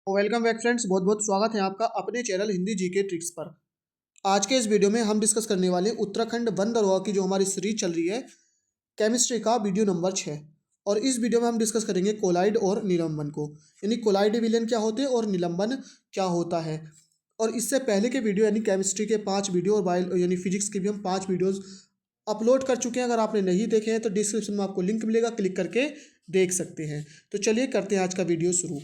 Welcome back friends, बहुत बहुत स्वागत है आपका अपने चैनल हिंदी जीके ट्रिक्स पर। आज के इस वीडियो में हम डिस्कस करने वाले उत्तराखंड वन दरगाह की जो हमारी सीरीज चल रही है केमिस्ट्री का वीडियो नंबर 6। और इस वीडियो में हम डिस्कस करेंगे कोलाइड और निलंबन को, यानी कोलाइड विलयन क्या होते हैं और निलंबन क्या होता है। और इससे पहले के वीडियो यानी केमिस्ट्री के 5 वीडियो और बायो यानी फिजिक्स के भी हम 5 वीडियोज़ अपलोड कर चुके हैं। अगर आपने नहीं देखे हैं तो डिस्क्रिप्शन में आपको लिंक मिलेगा, क्लिक करके देख सकते हैं। तो चलिए करते हैं आज का वीडियो शुरू।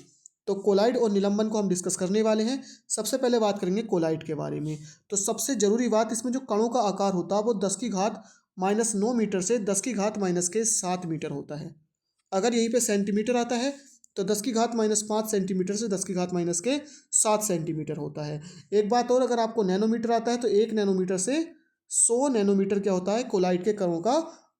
तो कोलाइड और निलंबन को हम डिस्कस करने वाले हैं। सबसे पहले बात करेंगे कोलाइड के बारे में। तो सबसे ज़रूरी बात, इसमें जो कणों का आकार होता है वो 10⁻⁻9 मीटर से 10⁻⁻7 मीटर होता है। अगर यहीं पे सेंटीमीटर आता है तो 10⁻⁻5 सेंटीमीटर से 10⁻⁻7 सेंटीमीटर होता है। एक बात और, अगर आपको नैनोमीटर आता है तो 1 नैनोमीटर से 100 नैनोमीटर क्या होता है, कोलाइड के कणों का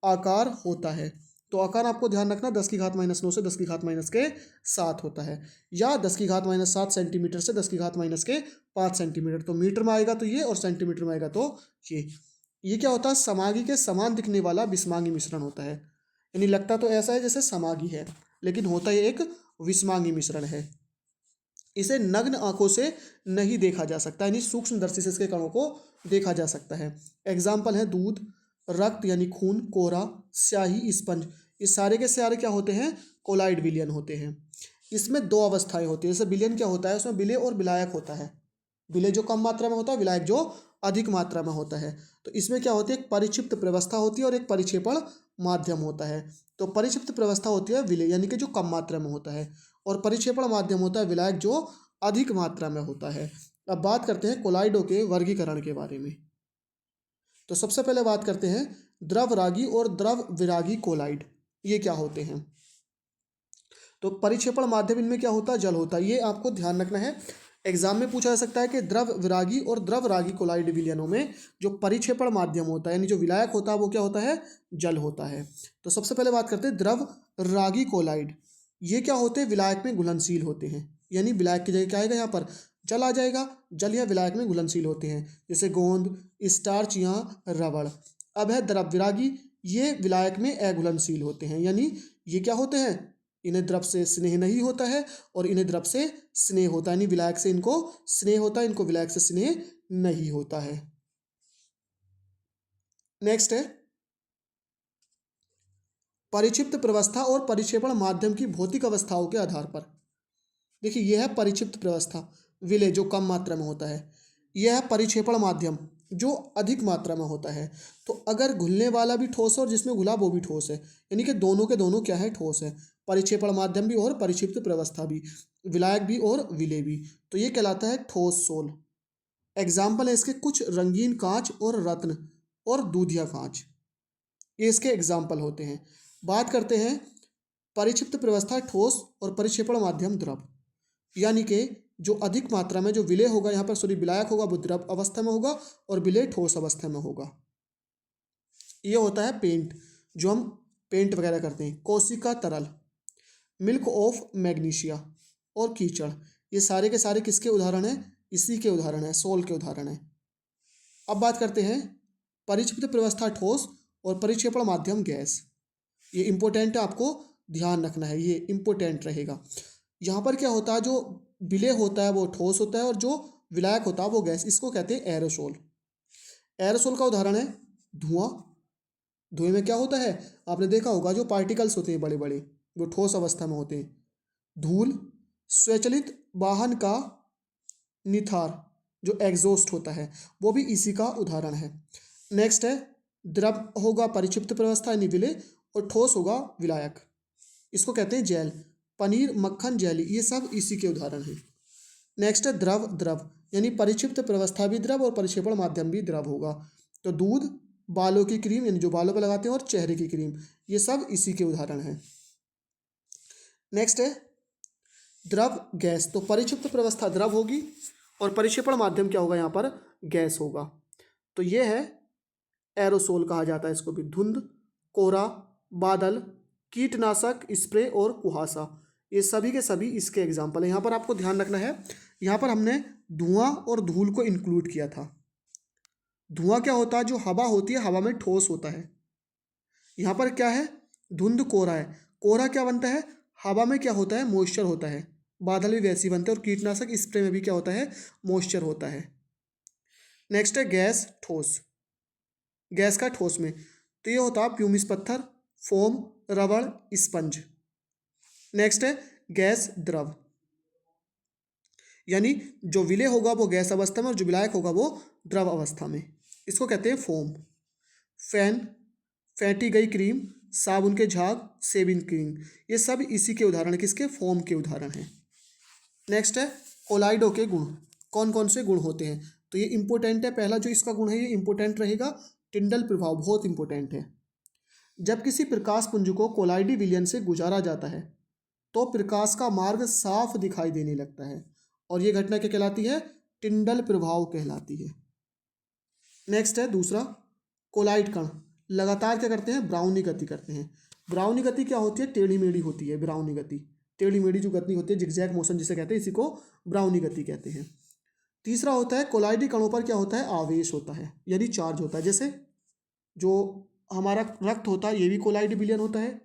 आकार होता है। तो आकार आपको ध्यान रखना 10⁻⁻9 से 10⁻⁻7 होता है, या 10⁻⁻7 सेंटीमीटर से 10⁻⁻5 सेंटीमीटर। तो मीटर में आएगा तो ये, और सेंटीमीटर में आएगा तो ये क्या होता है, समागी के समान दिखने वाला विषमांगी मिश्रण होता है। यानी लगता तो ऐसा है जैसे समागी है, लेकिन होता ये एक विषमांगी मिश्रण है। इसे नग्न आंखों से नहीं देखा जा सकता, यानी सूक्ष्मदर्शी से इसके कणों को देखा जा सकता है। एग्जाम्पल है दूध, रक्त यानी खून, कोरा, स्याही, स्पंज। ये सारे के सारे क्या होते हैं, कोलाइड विलयन होते हैं। इसमें दो अवस्थाएं होती है। जैसे विलयन क्या होता है, उसमें विलेय और विलायक होता है। विलेय जो कम मात्रा में होता है, विलायक जो अधिक मात्रा में होता है। तो इसमें क्या होती है, एक परिक्षिप्त प्रवस्था होती है और एक परिक्षेपण माध्यम होता है। तो परिक्षिप्त प्रवस्था होती है विलेय, यानी कि जो कम मात्रा में होता है, और परिक्षेपण माध्यम होता है विलायक, जो अधिक मात्रा में होता है। अब बात करते हैं कोलाइडों के वर्गीकरण के बारे में। तो सबसे पहले बात करते हैं द्रव रागी और द्रव विरागी कोलाइड, ये क्या होते हैं। तो परिक्षेपण माध्यम इनमें क्या होता है, जल होता है। ये आपको ध्यान रखना है, एग्जाम में पूछा जा सकता है कि द्रव विरागी और द्रव रागी कोलाइड विलयनों में जो परिक्षेपण माध्यम होता है, यानी जो विलायक होता है, वो क्या होता है, जल होता है। तो सबसे पहले बात करते हैं द्रव रागी कोलाइड। ये क्या होते हैं, विलायक में घुलनशील होते हैं। यानी विलायक की जगह क्या आएगा, यहाँ पर जल आ जाएगा। जल या विलायक में घुलनशील होते हैं, जैसे गोंद, स्टार्च या रबड़। अब है द्रव विरागी, ये विलायक में अघुलनशील होते हैं। यानी ये क्या होते हैं, इन्हें द्रव से स्नेह नहीं होता है और इन्हें द्रव से स्नेह होता है। यानी विलायक से इनको स्नेह होता है, इनको विलायक से स्नेह नहीं होता है। नेक्स्ट है परिक्षिप्त प्रवस्था और परिक्षेपण माध्यम की भौतिक अवस्थाओं के आधार पर। देखिए, यह है परिक्षिप्त प्रवस्था, विलेय जो कम मात्रा में होता है। यह है परिक्षेपण माध्यम, जो अधिक मात्रा में होता है। तो अगर घुलने वाला भी ठोस है और जिसमें घुला वो भी ठोस है, यानी कि दोनों के दोनों क्या है, ठोस है। परिक्षेपण माध्यम भी और परिक्षिप्त प्रवस्था भी, विलायक भी और विलेय भी। तो ये कहलाता है ठोस सोल। एग्जाम्पल है इसके कुछ रंगीन कांच और रत्न और दूधिया कांच, ये इसके एग्जाम्पल होते हैं। बात करते हैं परिक्षिप्त प्रवस्था ठोस और परिक्षेपण माध्यम द्रव, यानी कि जो अधिक मात्रा में जो विलेय होगा, यहाँ पर सॉरी विलायक होगा, वो द्रव अवस्था में होगा और विलेय ठोस अवस्था में होगा। ये होता है पेंट, जो हम पेंट वगैरह करते हैं। कोशिका तरल, मिल्क ऑफ मैग्नीशिया और कीचड़, ये सारे के सारे किसके उदाहरण हैं, इसी के उदाहरण हैं, सोल के उदाहरण हैं। अब बात करते हैं परिक्षिप्त प्रवस्था ठोस और परिक्षेपण माध्यम गैस। ये इंपॉर्टेंट है, आपको ध्यान रखना है, ये इंपॉर्टेंट रहेगा। यहाँ पर क्या होता है, जो विलेय होता है वो ठोस होता है और जो विलायक होता है वो गैस। इसको कहते हैं एरोसोल। एरोसोल का उदाहरण है धुआं। धुएं में क्या होता है, आपने देखा होगा जो पार्टिकल्स होते हैं बड़े बड़े, वो ठोस अवस्था में होते हैं। धूल, स्वचालित वाहन का निथार जो एग्जॉस्ट होता है, वो भी इसी का उदाहरण है। नेक्स्ट है द्रव होगा परिक्षिप्त प्रवस्था यानी विलेय, और ठोस होगा विलायक, इसको कहते हैं जेल। पनीर, मक्खन, जेली, ये सब इसी के उदाहरण हैं। नेक्स्ट है द्रव द्रव, यानी परिक्षिप्त प्रवस्था भी द्रव और परिक्षेपण माध्यम भी द्रव होगा। तो दूध, बालों की क्रीम यानी जो बालों पर लगाते हैं, और चेहरे की क्रीम, ये सब इसी के उदाहरण हैं। नेक्स्ट है द्रव गैस। तो परिक्षिप्त प्रवस्था द्रव होगी और परिक्षेपण माध्यम क्या होगा, यहाँ पर गैस होगा। तो ये है एरोसोल कहा जाता है इसको भी। धुंध, कोहरा, बादल, कीटनाशक स्प्रे और कुहासा, ये सभी के सभी इसके एग्जाम्पल हैं। यहाँ पर आपको ध्यान रखना है, यहाँ पर हमने धुआं और धूल को इंक्लूड किया था। धुआं क्या होता है, जो हवा होती है, हवा में ठोस होता है। यहाँ पर क्या है, धुंध कोहरा है। कोहरा क्या बनता है, हवा में क्या होता है, मॉइस्चर होता है। बादल भी वैसे ही बनते हैं। और कीटनाशक स्प्रे में भी क्या होता है, मॉइस्चर होता है। नेक्स्ट है गैस ठोस। गैस का ठोस में तो ये होता है प्यूमिस पत्थर, फोम, रबड़, स्पंज। नेक्स्ट है गैस द्रव, यानी जो विलय होगा वो गैस अवस्था में और जो विलायक होगा वो द्रव अवस्था में, इसको कहते हैं फोम। फैन, फेंटी गई क्रीम, साबुन के झाग, सेविंग क्रीम, ये सब इसी के उदाहरण है, किसके, फोम के उदाहरण हैं। नेक्स्ट है कोलाइडो के गुण। कौन कौन से गुण होते हैं, तो ये इंपॉर्टेंट है। पहला जो इसका गुण है ये इंपॉर्टेंट रहेगा, टिंडल प्रभाव, बहुत इंपॉर्टेंट है। जब किसी प्रकाश पुंज को कोलाइडी विलयन से गुजारा जाता है तो प्रकाश का मार्ग साफ दिखाई देने लगता है, और ये घटना क्या कहलाती है, टिंडल प्रभाव कहलाती है। नेक्स्ट है दूसरा, कोलाइड कण लगातार क्या करते हैं, ब्राउनी गति करते हैं। ब्राउनी गति क्या होती है, टेढ़ी मेढ़ी होती है ब्राउनी गति। टेढ़ी मेढ़ी जो गति होती है, जिगजैग मोशन जिसे कहते हैं, इसी को ब्राउनी गति कहते हैं। तीसरा होता है कोलाइडी कणों पर क्या होता है, आवेश होता है, यानी चार्ज होता है। जैसे जो हमारा रक्त होता है ये भी कोलाइडी विलयन होता है।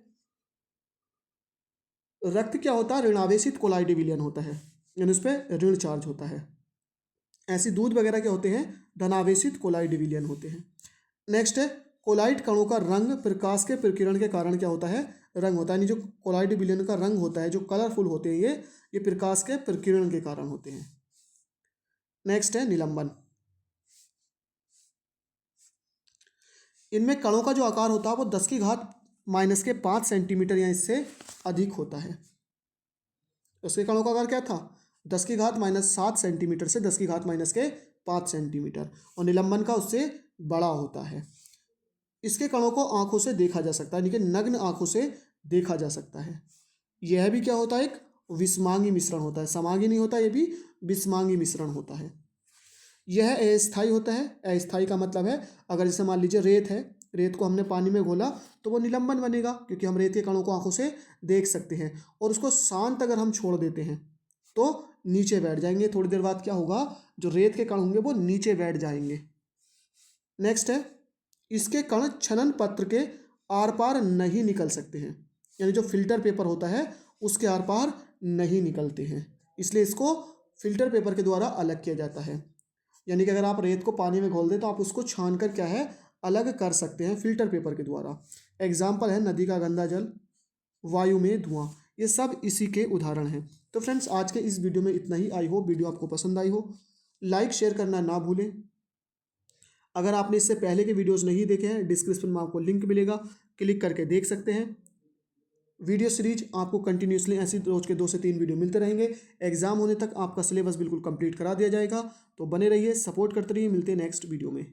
रक्त क्या होता है, ऋणावेशित कोलाइडी विलयन होता है, यानी उस पर ऋण चार्ज होता है। ऐसे दूध वगैरह क्या होते हैं, धनावेशित कोलाइडी विलयन होते हैं। नेक्स्ट है कोलाइड कणों का रंग प्रकाश के प्रकीर्णन के कारण क्या होता है, रंग होता है। यानी जो कोलाइड विलयन का रंग होता है, जो कलरफुल होते हैं ये प्रकाश के प्रकीर्णन के कारण होते हैं। नेक्स्ट है निलंबन। इनमें कणों का जो आकार होता है वो 10⁻⁻5 सेंटीमीटर या इससे अधिक होता है। उसके कणों का आकार क्या था, 10⁻⁻7 सेंटीमीटर से 10⁻⁻5 सेंटीमीटर, और निलंबन का उससे बड़ा होता है। इसके कणों को आंखों से देखा जा सकता है, यानी कि नग्न आंखों से देखा जा सकता है। यह भी क्या होता है, एक विषमांगी मिश्रण होता है, समांगी नहीं होता, यह भी विषमांगी मिश्रण होता है। यह अस्थायी होता है। अस्थायी का मतलब है, अगर जैसे मान लीजिए रेत है, रेत को हमने पानी में घोला तो वो निलंबन बनेगा, क्योंकि हम रेत के कणों को आंखों से देख सकते हैं। और उसको शांत अगर हम छोड़ देते हैं तो नीचे बैठ जाएंगे। थोड़ी देर बाद क्या होगा, जो रेत के कण होंगे वो नीचे बैठ जाएंगे। नेक्स्ट है इसके कण छनन पत्र के आर पार नहीं निकल सकते हैं, यानी जो फिल्टर पेपर होता है उसके आर पार नहीं निकलते हैं, इसलिए इसको फिल्टर पेपर के द्वारा अलग किया जाता है। यानी कि अगर आप रेत को पानी में घोल दें तो आप उसको छान कर क्या है, अलग कर सकते हैं फिल्टर पेपर के द्वारा। एग्जाम्पल है नदी का गंदा जल, वायु में धुआं, ये सब इसी के उदाहरण हैं। तो फ्रेंड्स आज के इस वीडियो में इतना ही। आई होप वीडियो आपको पसंद आई हो। लाइक शेयर करना ना भूलें। अगर आपने इससे पहले के वीडियोस नहीं देखे हैं, डिस्क्रिप्शन में आपको लिंक मिलेगा, क्लिक करके देख सकते हैं। वीडियो सीरीज आपको कंटिन्यूसली ऐसी रोज के 2 से 3 वीडियो मिलते रहेंगे। एग्जाम होने तक आपका सिलेबस बिल्कुल कंप्लीट करा दिया जाएगा। तो बने रहिए, सपोर्ट करते रहिए। मिलते हैं नेक्स्ट वीडियो में।